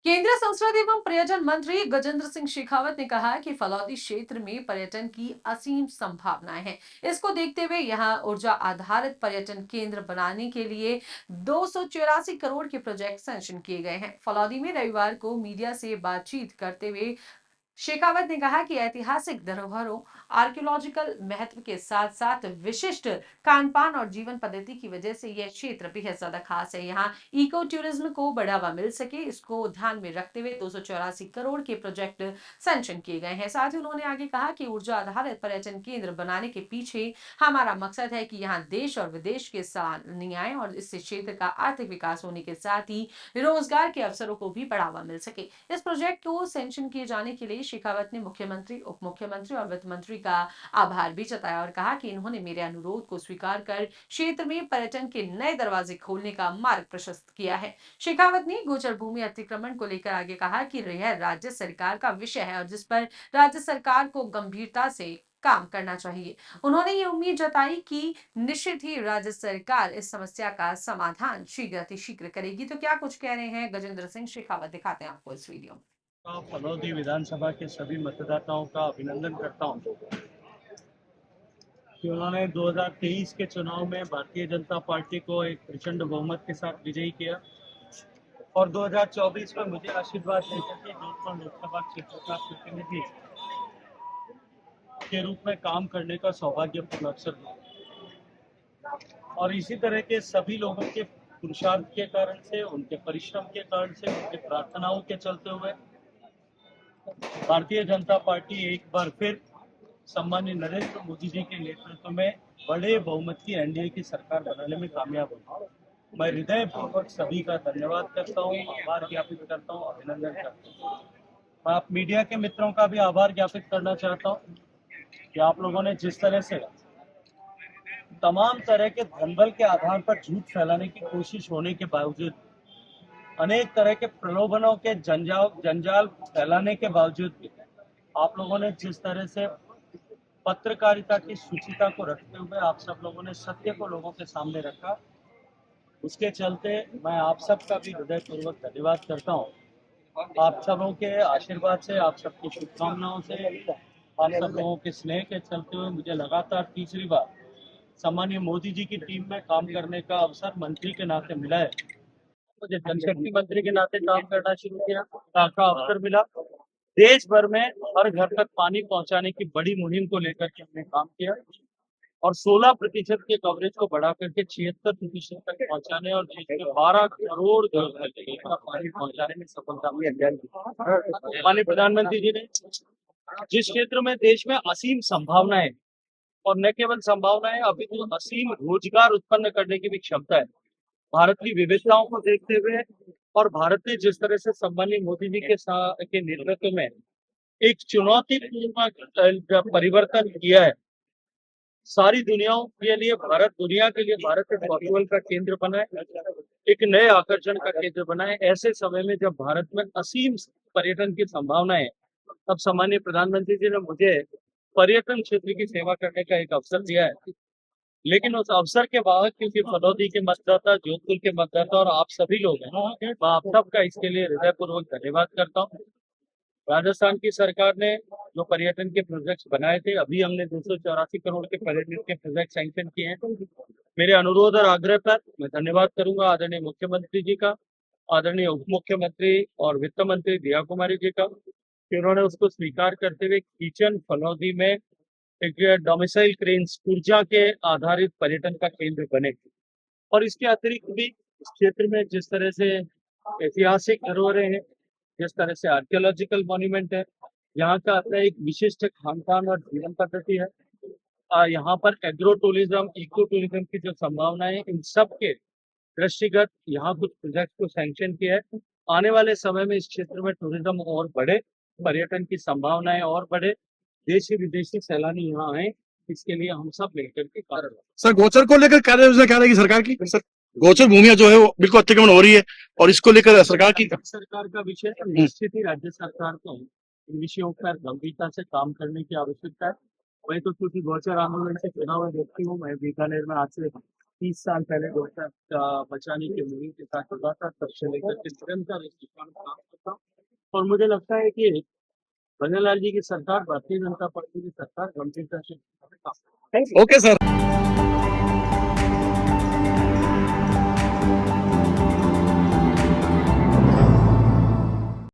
केंद्रीय संस्कृति एवं पर्यटन मंत्री गजेंद्र सिंह शेखावत ने कहा कि फलौदी क्षेत्र में पर्यटन की असीम संभावनाएं हैं। इसको देखते हुए यहां ऊर्जा आधारित पर्यटन केंद्र बनाने के लिए 284 करोड़ के प्रोजेक्ट सैंक्शन किए गए हैं। फलौदी में रविवार को मीडिया से बातचीत करते हुए शेखावत ने कहा कि ऐतिहासिक धरोहरों, आर्कियोलॉजिकल महत्व के साथ साथ विशिष्ट खान पान और जीवन पद्धति की वजह से यह क्षेत्र बेहद ज्यादा खास है। यहाँ इको टूरिज्म को बढ़ावा मिल सके, इसको ध्यान में रखते हुए 284 करोड़ के प्रोजेक्ट सैंक्शन किए गए हैं। साथ ही उन्होंने आगे कहा कि ऊर्जा आधारित पर्यटन केंद्र बनाने के पीछे हमारा मकसद है कि यहाँ देश और विदेश के सैलानी आए और इससे क्षेत्र का आर्थिक विकास होने के साथ ही रोजगार के अवसरों को भी बढ़ावा मिल सके। इस प्रोजेक्ट को सैंक्शन किए जाने के लिए शेखावत ने मुख्यमंत्री, उप मुख्यमंत्री और वित्त मंत्री का आभार भी जताया और कहा कि इन्होंने मेरे अनुरोध को स्वीकार कर क्षेत्र में पर्यटन के नए दरवाजे खोलने का मार्ग प्रशस्त किया है। शेखावत ने गोचर भूमि अतिक्रमण को लेकर आगे कहा कि यह राज्य सरकार का विषय है और जिस पर राज्य सरकार को गंभीरता से काम करना चाहिए। उन्होंने ये उम्मीद जताई कि निश्चित ही राज्य सरकार इस समस्या का समाधान शीघ्र अतिशीघ्र करेगी। तो क्या कुछ कह रहे हैं गजेंद्र सिंह शेखावत, दिखाते हैं आपको इस वीडियो में। फलौदी विधानसभा के सभी मतदाताओं का अभिनंदन करता हूं कि उन्होंने 2023 के चुनाव में भारतीय जनता पार्टी को एक प्रचंड बहुमत के साथ विजयी किया और 2024 में मुझे आशीर्वाद देकर के जोधपुर लोकसभा क्षेत्र का प्रतिनिधि के रूप में काम करने का सौभाग्यपूर्ण अवसर दिया। और इसी तरह के सभी लोगों के पुरुषार्थ के कारण से, उनके परिश्रम के कारण से, उनके प्रार्थनाओं के चलते हुए भारतीय जनता पार्टी एक बार फिर सम्मानीय नरेंद्र मोदी जी के नेतृत्व में बड़े बहुमत की एनडीए की सरकार बनाने में कामयाब हुई। मैं हृदयपूर्वक सभी का धन्यवाद करता हूँ, आभार ज्ञापित करता हूँ, अभिनंदन करता हूँ। मैं आप मीडिया के मित्रों का भी आभार ज्ञापित करना चाहता हूँ कि आप लोगों ने जिस तरह से तमाम तरह के धनबल के आधार पर झूठ फैलाने की कोशिश होने के बावजूद, अनेक तरह के प्रलोभनों के जंजाल फैलाने के बावजूद भी आप लोगों ने जिस तरह से पत्रकारिता की शुचिता को रखते हुए आप सब लोगों ने सत्य को लोगों के सामने रखा, उसके चलते मैं आप सबका भी हृदयपूर्वक धन्यवाद करता हूँ। आप सबों के आशीर्वाद से, आप सबकी शुभकामनाओं से, आप सब लोगों के स्नेह के चलते हुए मुझे लगातार तीसरी बार सम्मानीय मोदी जी की टीम में काम करने का अवसर मंत्री के नाते मिला है। मुझे जनशक्ति मंत्री के नाते काम करना शुरू किया का अवसर मिला। देश भर में हर घर तक पानी पहुंचाने की बड़ी मुहिम को लेकर के हमने काम किया और 16% के कवरेज को बढ़ा करके 76% तक पहुंचाने और देश में 12 करोड़ घर तक का पानी पहुंचाने में सफलता मिली। माननीय प्रधानमंत्री जी ने जिस क्षेत्र में देश में असीम संभावनाएं और न केवल संभावनाएं, अभी तो असीम रोजगार उत्पन्न करने की भी क्षमता है, भारत की विविधताओं को देखते हुए और भारत ने जिस तरह से सम्मानीय मोदी जी के नेतृत्व में एक चुनौतीपूर्ण परिवर्तन किया है, सारी दुनियाओं के लिए भारत, दुनिया के लिए भारत एक कौतूहल का केंद्र बना है, एक नए आकर्षण का केंद्र बना है। ऐसे समय में जब भारत में असीम पर्यटन की संभावनाएं, तब सम्मानीय प्रधानमंत्री जी ने मुझे पर्यटन क्षेत्र की सेवा करने का एक अवसर दिया है। लेकिन उस अवसर के बाद, क्योंकि फलौदी के मतदाता, जोधपुर के मतदाता और आप सभी लोग हैं, मैं आप सबका इसके लिए हृदयपूर्वक धन्यवाद करता हूँ। राजस्थान की सरकार ने जो पर्यटन के प्रोजेक्ट्स बनाए थे, अभी हमने 284 करोड़ के पर्यटन के प्रोजेक्ट सैंक्शन किए हैं। मेरे अनुरोध और आग्रह पर मैं धन्यवाद करूंगा आदरणीय मुख्यमंत्री जी का, आदरणीय उप मुख्यमंत्री और वित्त मंत्री दिया कुमारी जी का, कि उन्होंने उसको स्वीकार करते हुए किचन फलौदी में एक डोमिसाइल क्रेन्स, ऊर्जा के आधारित पर्यटन का केंद्र बने। और इसके अतिरिक्त भी इस क्षेत्र में जिस तरह से ऐतिहासिक धरोहरें हैं, जिस तरह से आर्कियोलॉजिकल मॉन्यूमेंट है, यहाँ का अपना एक विशिष्ट खान पान और जीवन पद्धति है, यहाँ पर एग्रो टूरिज्म, इको टूरिज्म की जो संभावनाएं हैं, इन सब के दृष्टिगत यहाँ कुछ प्रोजेक्ट को सैंक्शन किया है। आने वाले समय में इस क्षेत्र में टूरिज्म और बढ़े, पर्यटन की संभावनाएं और बढ़े, देशी विदेशी सैलानी यहाँ आए, इसके लिए हम सब मिलकर के कार्य करें। सर, गोचर को लेकर क्या क्या रहेगी सरकार की? सर, गोचर भूमिया जो है वो बिल्कुल अतिक्रमण हो रही है और इसको लेकर सरकार की सरकार का विषय है, निश्चित ही राज्य सरकार को इन विषयों पर गंभीरता से काम करने की आवश्यकता है। वही तो क्योंकि गोचर आंदोलन से चुना हुआ व्यक्ति हूँ, मैं बीकानेर में आज से 30 साल पहले गौचर बचाने की मुहिम के साथ जुड़ा था, तब से लेकर के निरंतर इस दिशा में काम करता हूं। और मुझे लगता है कि बनवारीलाल जी की सरकार, भारतीय जनता पार्टी की सरकार गंभीरता से काम कर रही है। Okay sir.